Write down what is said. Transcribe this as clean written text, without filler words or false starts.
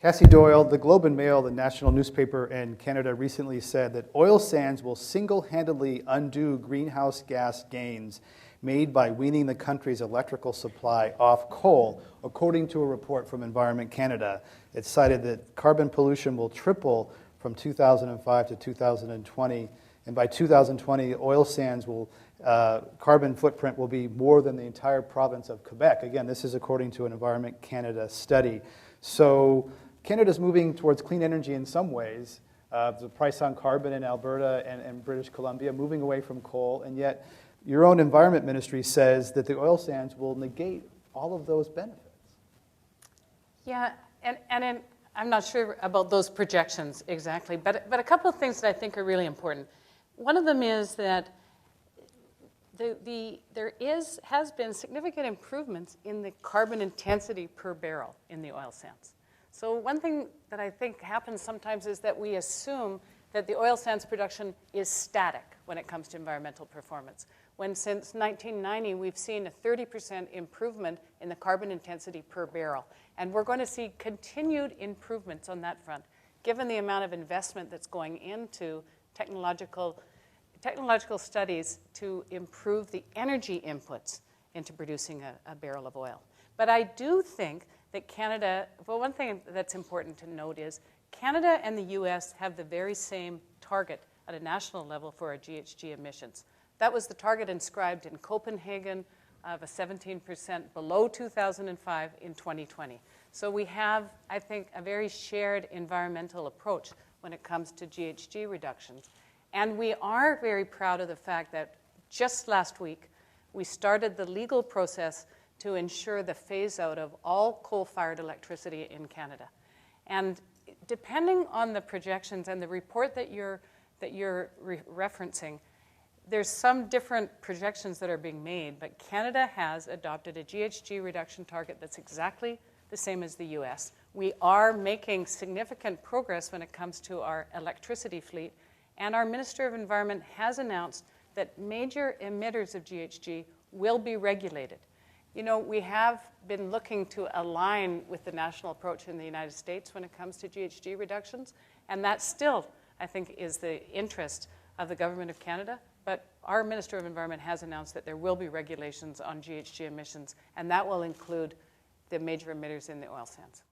Cassie Doyle, the Globe and Mail, the national newspaper in Canada, recently said that oil sands will single-handedly undo greenhouse gas gains made by weaning the country's electrical supply off coal, according to a report from Environment Canada. It cited that carbon pollution will triple from 2005 to 2020, and by 2020, oil sands carbon footprint will be more than the entire province of Quebec. Again, this is according to an Environment Canada study. So Canada's moving towards clean energy in some ways. The price on carbon in Alberta and British Columbia, moving away from coal, and yet your own environment ministry says that the oil sands will negate all of those benefits. Yeah, I'm not sure about those projections exactly, but a couple of things that I think are really important. One of them is that there has been significant improvements in the carbon intensity per barrel in the oil sands. So one thing that I think happens sometimes is that we assume that the oil sands production is static when it comes to environmental performance, when since 1990 we've seen a 30% improvement in the carbon intensity per barrel. And we're going to see continued improvements on that front, given the amount of investment that's going into technological studies to improve the energy inputs into producing a barrel of oil. But I do think that Canada, well, one thing that's important to note is Canada and the US have the very same target at a national level for our GHG emissions. That was the target inscribed in Copenhagen of a 17% below 2005 in 2020. So we have, I think, a very shared environmental approach when it comes to GHG reductions. And we are very proud of the fact that just last week, we started the legal process to ensure the phase out of all coal-fired electricity in Canada. And depending on the projections and the report that you're referencing, there's some different projections that are being made, but Canada has adopted a GHG reduction target that's exactly the same as the US. We are making significant progress when it comes to our electricity fleet, and our Minister of Environment has announced that major emitters of GHG will be regulated. You know, we have been looking to align with the national approach in the United States when it comes to GHG reductions, and that still, I think, is the interest of the Government of Canada. But our Minister of Environment has announced that there will be regulations on GHG emissions, and that will include the major emitters in the oil sands.